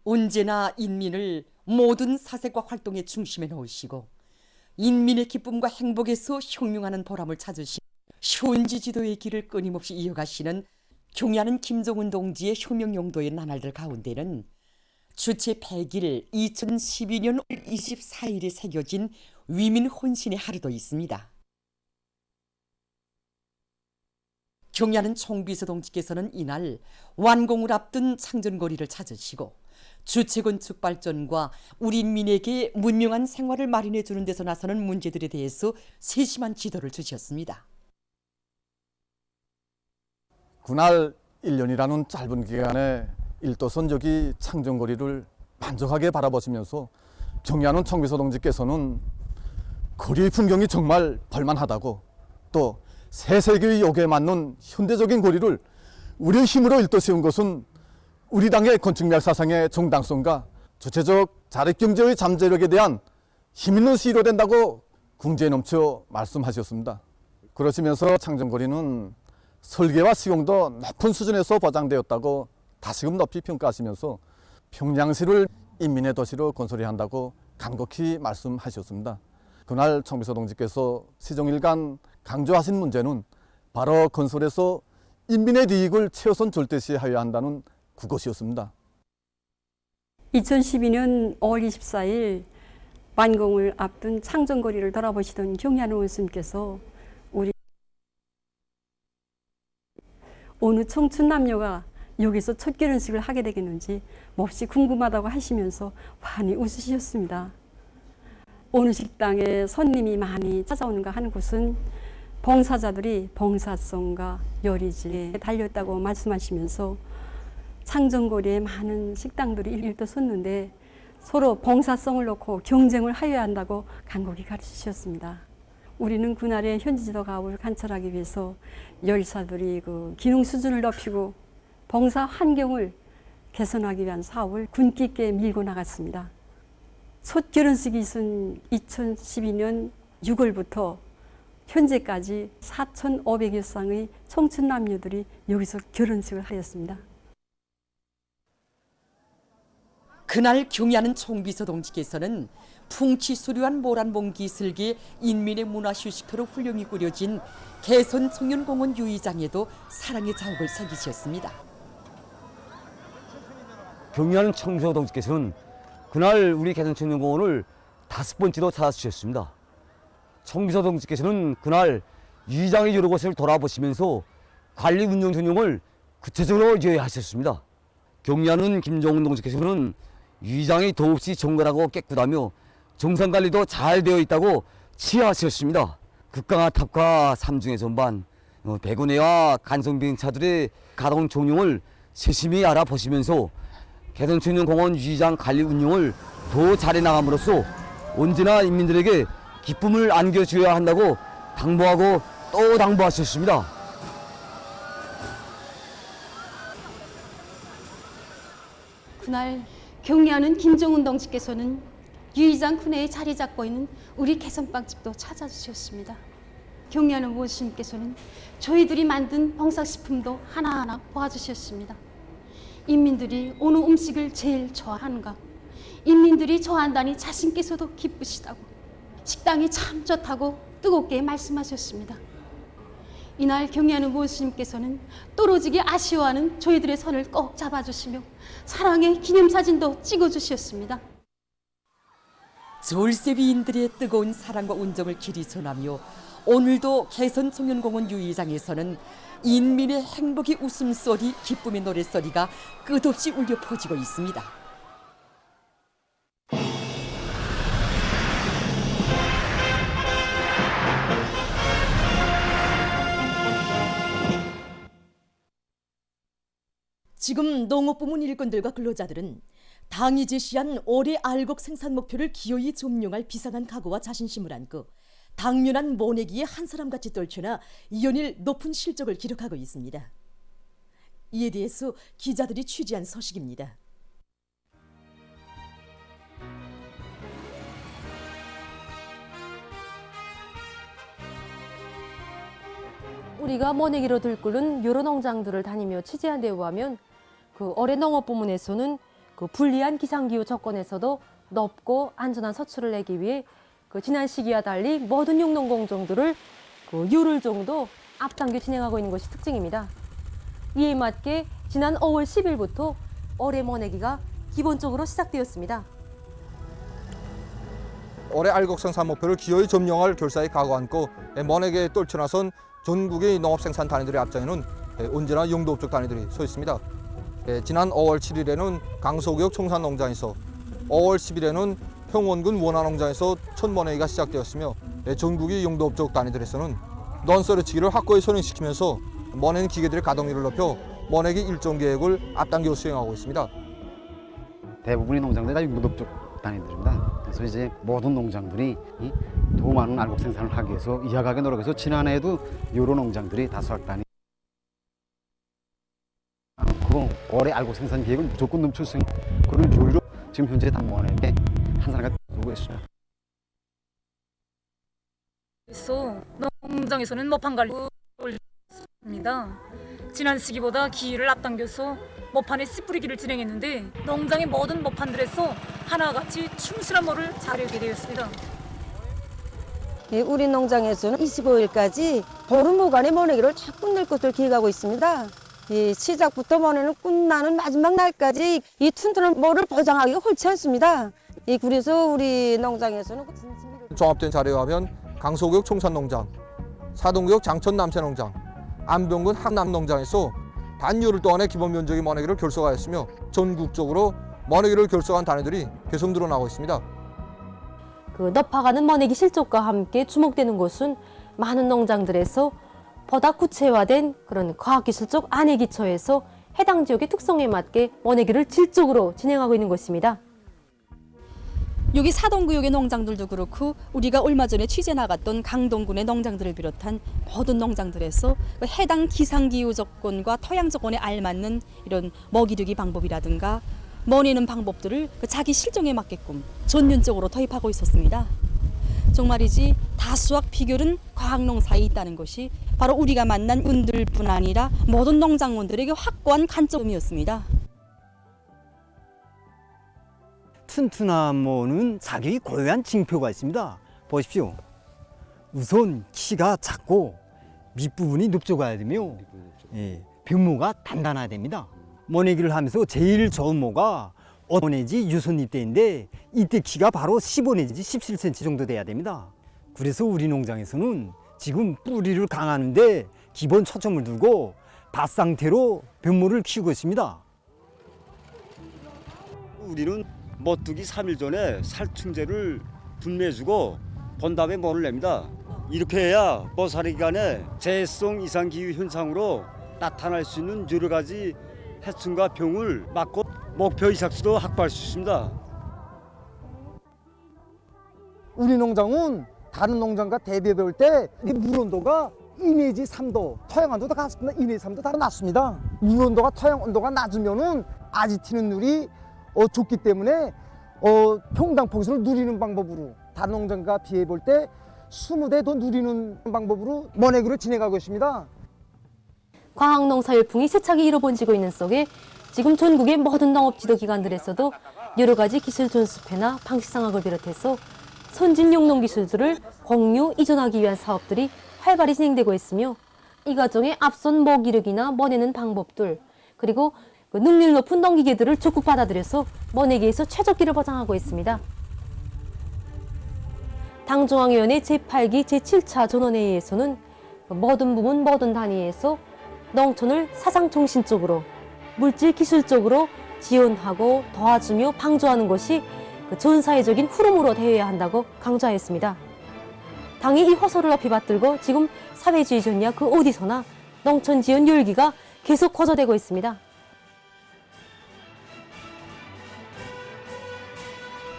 언제나 인민을 모든 사색과 활동의 중심에 놓으시고 인민의 기쁨과 행복에서 혁명하는 보람을 찾으신 현지 지도의 길을 끊임없이 이어가시는 경야는 김정은 동지의 혁명 용도의 나날들 가운데는 주체 100일 2012년 24일에 새겨진 위민 혼신의 하루도 있습니다. 경야는 총비서 동지께서는 이날 완공을 앞둔 창전거리를 찾으시고 주체건축 발전과 우리 인민에게 문명한 생활을 마련해 주는 데서 나서는 문제들에 대해서 세심한 지도를 주셨습니다. 그날 1년이라는 짧은 기간에 일도선적이 창전거리를 만족하게 바라보시면서 경야는 총비서 동지께서는 거리 풍경이 정말 볼만하다고, 또 새 세계의 요구에 맞는 현대적인 거리를 우리의 힘으로 일도 세운 것은 우리 당의 건축미학 사상의 정당성과 주체적 자립경제의 잠재력에 대한 힘있는 시로 된다고 궁지에 넘쳐 말씀하셨습니다. 그러시면서 창전거리는 설계와 시공도 높은 수준에서 보장되었다고 다시금 높이 평가하시면서 평양시를 인민의 도시로 건설해야 한다고 간곡히 말씀하셨습니다. 그날 총비서 동지께서 시종일관 강조하신 문제는 바로 건설에서 인민의 이익을 최우선 절대시하여야 한다는 그것이었습니다. 2012년 5월 24일 완공을 앞둔 창전거리를 돌아보시던 경야는 원수님께서 우리 어느 청춘 남녀가 여기서 첫 결혼식을 하게 되겠는지 몹시 궁금하다고 하시면서 환히 웃으셨습니다. 어느 식당에 손님이 많이 찾아오는가 하는 곳은 봉사자들이 봉사성과 요리질에 달렸다고 말씀하시면서 창전거리에 많은 식당들이 일떠섰는데 서로 봉사성을 놓고 경쟁을 하여야 한다고 간곡히 가르치셨습니다. 우리는 그날의 현지지도 가업을 관철하기 위해서 요리사들이 그 기능 수준을 높이고 봉사 환경을 개선하기 위한 사업을 군기 있게 밀고 나갔습니다. 첫 결혼식이 있은 2012년 6월부터 현재까지 4,500여 쌍의 청춘 남녀들이 여기서 결혼식을 하였습니다. 그날 경야는 총비서 동지께서는 풍치수려한 모란봉 기슭에 인민의 문화휴식터로 훌륭히 꾸려진 개선 청년공원 유의장에도 사랑의 자욱을 새기셨습니다. 경야는 총비서 동지께서는 그날 우리 개선 청년공원을 5번째로 찾아주셨습니다. 총비서 동지께서는 그날 유의장의 여러 곳을 돌아보시면서 관리 운영 전용을 구체적으로 제어하셨습니다. 경야는 김정은 동지께서는 유의장이 더없이 정갈하고 깨끗하며 정상관리도 잘 되어 있다고 치하하셨습니다. 극강화 탑과 삼중의 전반, 배구내와 간성비행차들의 가동 종용을 세심히 알아보시면서 개선청년공원 유의장 관리 운영을 더 잘해나감으로써 언제나 인민들에게 기쁨을 안겨줘야 한다고 당부하고 또 당부하셨습니다. 그날 경야는 김정은 동지께서는 유의장 군내에 자리 잡고 있는 우리 개선빵집도 찾아주셨습니다. 경야는 원수님께서는 저희들이 만든 봉사식품도 하나하나 보아주셨습니다. 인민들이 어느 음식을 제일 좋아하는가, 인민들이 좋아한다니 자신께서도 기쁘시다고, 식당이 참 좋다고 뜨겁게 말씀하셨습니다. 이날 경야는 원수님께서는 떨어지기 아쉬워하는 저희들의 손을 꼭 잡아주시며 사랑의 기념사진도 찍어주셨습니다. 졸세비인들의 뜨거운 사랑과 운정을 길이 전하며 오늘도 개선청년공원 유의장에서는 인민의 행복의 웃음소리, 기쁨의 노랫소리가 끝없이 울려 퍼지고 있습니다. 지금 농업부문 일꾼들과 근로자들은 당이 제시한 올해 알곡 생산 목표를 기어이 점령할 비상한 각오와 자신심을 안고 당면한 모내기에 한 사람같이 떨쳐나 연일 높은 실적을 기록하고 있습니다. 이에 대해서 기자들이 취재한 소식입니다. 우리가 모내기로 들끓는 여러 농장들을 다니며 취재한 데 의하면 그 올해 농업부문에서는 불리한 기상기후 조건에서도 넓고 안전한 서출을 내기 위해 지난 시기와 달리 모든 육농 공정들을 열흘 정도 앞당겨 진행하고 있는 것이 특징입니다. 이에 맞게 지난 5월 10일부터 올해 모내기가 기본적으로 시작되었습니다. 올해 알곡 생산 목표를 기어이 점령할 결사에 각오안고 모내기에 떨쳐나선 전국의 농업생산 단위들의 앞장에는 언제나 영도업종 단위들이 서 있습니다. 지난 5월 7일에는 강서구역 청산농장에서, 5월 10일에는 평원군 원화농장에서 첫 모내기가 시작되었으며 전국의 영도업종 단위들에서는 논서리치기를 확고히 선행시키면서 모내는 기계들의 가동률을 높여 모내기 일정 계획을 앞당겨 수행하고 있습니다. 대부분의 농장들이 다 영도업종 단위들입니다. 그래서 이제 모든 농장들이 더 많은 알곡 생산을 하기 위해서 이하가게 노력해서 지난해에도 여러 농장들이 다수학단이 그 올해 알곡 생산 계획을 무조건 넘출생 그런 조율로 지금 현재 다 모내게 한 사람가 들고 있어요. 그래서 농장에서는 모판 관리를 올렸습니다. 지난 시기보다 기일을 앞당겨서 모판에 씨 뿌리기를 진행했는데 농장의 모든 모판들에서 하나같이 충실한 모를 자르게 되었습니다. 우리 농장에서는 25일까지 보름호간의 모내기를 다 끝낼 것을 기획하고 있습니다. 시작부터 모내는 끝나는 마지막 날까지 이 튼튼한 모를 보장하기가 옳지 않습니다. 그래서 우리 농장에서는 종합된 자료에 하면 강서구역 청산농장, 사동구역 장천 남새농장, 안병군 한남농장에서 단열흘 동안의 기본 면적의 모내기를 결속하였으며 전국적으로 모내기를 결속한 단위들이 계속 늘어나고 있습니다. 높아가는 모내기 실적과 함께 주목되는 것은 많은 농장들에서 보다 구체화된 그런 과학기술적 안에 기초해서 해당 지역의 특성에 맞게 모내기를 질적으로 진행하고 있는 것입니다. 여기 사동구역의 농장들도 그렇고 우리가 얼마 전에 취재 나갔던 강동군의 농장들을 비롯한 모든 농장들에서 해당 기상기후 조건과 토양 조건에 알맞는 이런 먹이르기 방법이라든가 모내는 방법들을 자기 실정에 맞게끔 전면적으로 도입하고 있었습니다. 정말이지 다수학 비결은 과학농사에 있다는 것이 바로 우리가 만난 분들뿐 아니라 모든 농장원들에게 확고한 관점이었습니다. 튼튼한 모는 자기 고유한 징표가 있습니다. 보십시오. 우선 키가 작고 밑부분이 넓적아야 되며 벽모가 단단해야 됩니다. 모내기를 하면서 제일 좋은 모가 어떤 내지 유선잎대인데 이때 키가 바로 15 내지 17cm 정도 돼야 됩니다. 그래서 우리 농장에서는 지금 뿌리를 강하는데 기본 초점을 두고 밭 상태로 벽모를 키우고 있습니다. 우리는 멋두기 3일 전에 살충제를 분매해주고 본 다음에 모를 냅니다. 이렇게 해야 모사리 기간에 재해성 이상 기후 현상으로 나타날 수 있는 여러 가지 해충과 병을 막고 목표 이삭수도 확보할 수 있습니다. 우리 농장은 다른 농장과 대비해 볼 때 물 온도가 2 내지 3도, 토양 온도도 같습니다. 2 내지 3도 다 낮습니다. 물 온도가 토양 온도가 낮으면은 아지 튀는 눈이 좋기 때문에 평당 포기수를 누리는 방법으로 다른 농장과 비해 볼 때 20대 더 누리는 방법으로 모내기를 진행하고 있습니다. 과학농사 열풍이 세차게 일어번지고 있는 속에 지금 전국의 모든 농업지도기관들에서도 여러 가지 기술 존습회나 방식상학을 비롯해서 선진 용농 기술들을 공유, 이전하기 위한 사업들이 활발히 진행되고 있으며 이 과정에 앞선 먹이르기나 모내는 방법들 그리고 능률 높은 농기계들을 적극 받아들여서 모내기에서 최적기를 보장하고 있습니다. 당중앙위원회 제8기 제7차 전원회의에서는 모든 부문 모든 단위에서 농촌을 사상통신적으로 물질 기술적으로 지원하고 도와주며 방조하는 것이 전 사회적인 흐름으로 되어야 한다고 강조하였습니다. 당이 이 호소를 높이 받들고 지금 사회주의 전략 그 어디서나 농촌 지원 열기가 계속 고조되고 있습니다.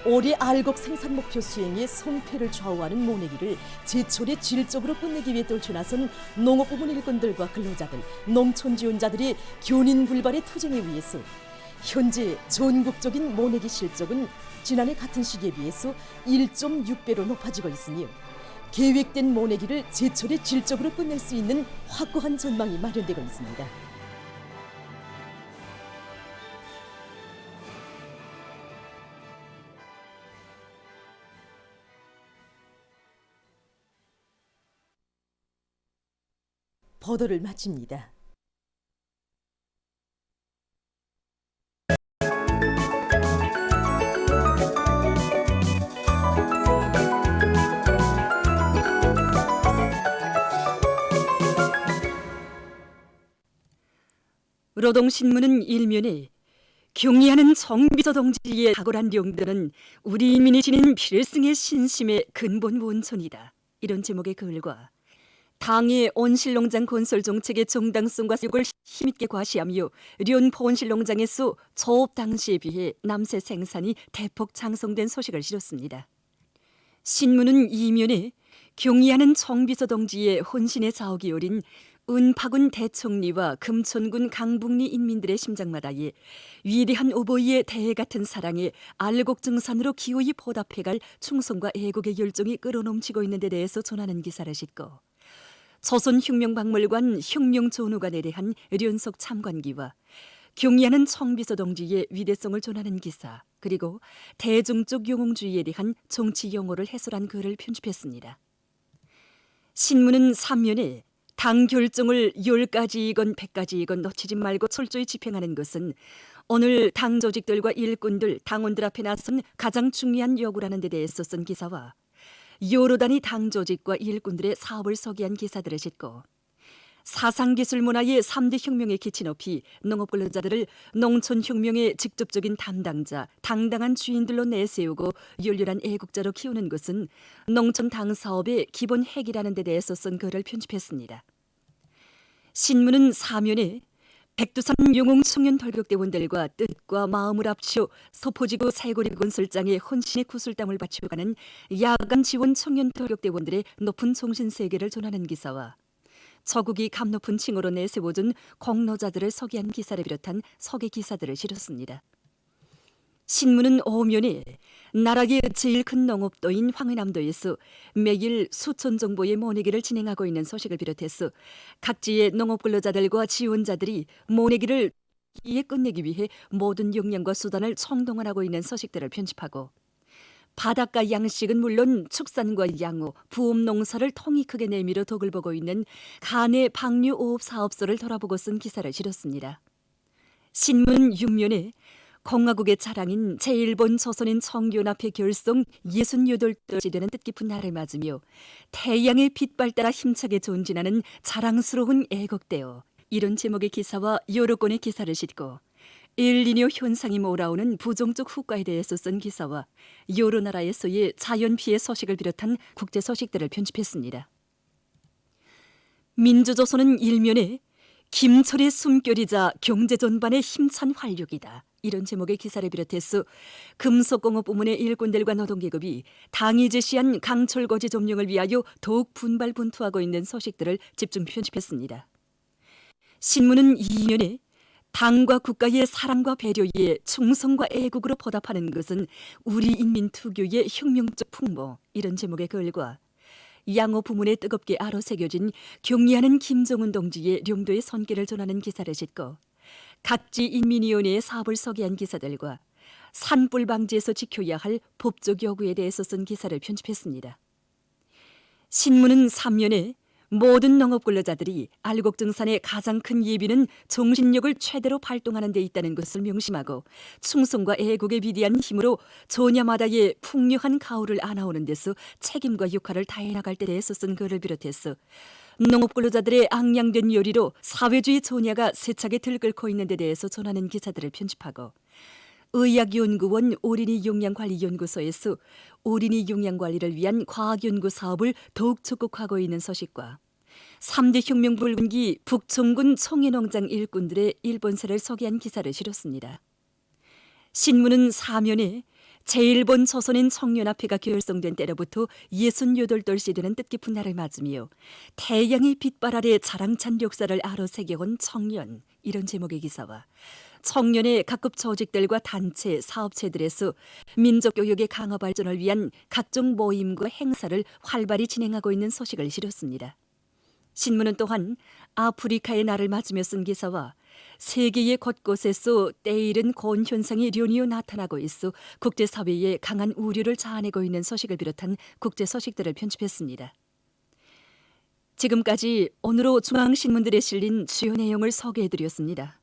올해 알곡 생산 목표 수행의 성패를 좌우하는 모내기를 제철에 질적으로 끝내기 위해 떨쳐나선 농업부문 일꾼들과 근로자들, 농촌 지원자들이 견인불발의 투쟁에 의해서 현재 전국적인 모내기 실적은 지난해 같은 시기에 비해서 1.6배로 높아지고 있으며 계획된 모내기를 제철에 질적으로 끝낼 수 있는 확고한 전망이 마련되고 있습니다. 보도를 마칩니다. 노동신문은 일면에 경의하는 정비서 동지의 탁월한 용도는 우리 인민이 지닌 필승의 신심의 근본 원천이다. 이런 제목의 글과 당의 온실농장 건설 정책의 정당성과 속을 힘있게 과시하며 련 온실농장에서 조업 당시에 비해 남새 생산이 대폭 장성된 소식을 실었습니다. 신문은 이면에 경의하는 정비서 동지의 혼신의 자옥이 어린 은파군 대총리와 금천군 강북리 인민들의 심장마다에 위대한 오보이의 대해 같은 사랑에 알곡증산으로 기호히 보답해갈 충성과 애국의 열정이 끌어넘치고 있는 데 대해서 전하는 기사를 싣고 조선혁명박물관 혁명조누관에 대한 련석 참관기와 경의하는 청비서 동지의 위대성을 전하는 기사, 그리고 대중적 영웅주의에 대한 정치 용어를 해설한 글을 편집했습니다. 신문은 3면에 당 결정을 10가지이건 100가지이건 놓치지 말고 철저히 집행하는 것은 오늘 당 조직들과 일꾼들, 당원들 앞에 나선 가장 중요한 요구라는 데 대해서 쓴 기사와 여러 단위 당 조직과 일꾼들의 사업을 소개한 기사들을 싣고 사상기술 문화의 3대 혁명에 기치 높이 농업근로자들을 농촌혁명의 직접적인 담당자, 당당한 주인들로 내세우고 열렬한 애국자로 키우는 것은 농촌 당사업의 기본 핵이라는 데 대해서 쓴 글을 편집했습니다. 신문은 4면에 백두산 영웅 청년 돌격대원들과 뜻과 마음을 합쳐 서포지구 새고리 건설장의 헌신의 구슬땀을 바쳐가는 야간 지원 청년 돌격대원들의 높은 정신세계를 전하는 기사와 저국이 감 높은 칭호로 내세워준 공로자들을 소개한 기사를 비롯한 소개 기사들을 실었습니다. 신문은 5면에 나라의 제일 큰 농업도인 황해남도에서 매일 수천 정보의 모내기를 진행하고 있는 소식을 비롯해서 각지의 농업근로자들과 지원자들이 모내기를 기에 끝내기 위해 모든 역량과 수단을 총동원하고 있는 소식들을 편집하고 바닷가 양식은 물론 축산과 양호, 부업농사를 통이 크게 내밀어 덕을 보고 있는 간의 방류오업 사업소를 돌아보고 쓴 기사를 실었습니다. 신문 6면에 공화국의 자랑인 제1본 조선인 청교연합회 결성 68돌째 되는 뜻깊은 날을 맞으며 태양의 빛발 따라 힘차게 전진하는 자랑스러운 애국대어, 이런 제목의 기사와 여러 건의 기사를 싣고 엘니뇨 현상이 몰아오는 부정적 후과에 대해서 쓴 기사와 여러 나라에서의 자연피해 소식을 비롯한 국제 소식들을 편집했습니다. 민주조선은 일면에 김철의 숨결이자 경제 전반의 힘찬 활력이다, 이런 제목의 기사를 비롯해서 금속공업 부문의 일꾼들과 노동계급이 당이 제시한 강철거지 점령을 위하여 더욱 분발분투하고 있는 소식들을 집중 편집했습니다. 신문은 2면에 당과 국가의 사랑과 배려에 충성과 애국으로 보답하는 것은 우리 인민 특유의 혁명적 풍모, 이런 제목의 글과 양호 부문에 뜨겁게 아로새겨진 경의하는 김정은 동지의 령도의 손길을 전하는 기사를 싣고 각지 인민위원회의 사업을 소개한 기사들과 산불 방지에서 지켜야 할 법적 요구에 대해서 쓴 기사를 편집했습니다. 신문은 3면에 모든 농업근로자들이 알곡증산의 가장 큰 예비는 정신력을 최대로 발동하는 데 있다는 것을 명심하고 충성과 애국의 비대한 힘으로 조냐마다의 풍요한 가을을 안아오는 데서 책임과 역할을 다해나갈 때 대해서 쓴 글을 비롯해서 농업근로자들의 앙양된 열의로 사회주의 조냐가 세차게 들끓고 있는 데 대해서 전하는 기사들을 편집하고 의학연구원 어린이용량관리연구소에서 어린이 용량관리를 위한 과학연구 사업을 더욱 적극하고 있는 소식과 3대 혁명 불군기 북청군 청해농장 일꾼들의 일본세를 소개한 기사를 실었습니다. 신문은 4면에 제1본 조선인 청년합회가 결성된 때로부터 68돌째 되는 뜻깊은 날을 맞으며 태양의 빛발 아래 자랑찬 역사를 아로새겨온 청년, 이런 제목의 기사와 청년의 각급 조직들과 단체, 사업체들에서 민족교육의 강화 발전을 위한 각종 모임과 행사를 활발히 진행하고 있는 소식을 실었습니다. 신문은 또한 아프리카의 날을 맞으며 쓴 기사와 세계의 곳곳에서 때이른 고온 현상이 련이어 나타나고 있어 국제사회에 강한 우려를 자아내고 있는 소식을 비롯한 국제 소식들을 편집했습니다. 지금까지 오늘로 중앙신문들에 실린 주요 내용을 소개해드렸습니다.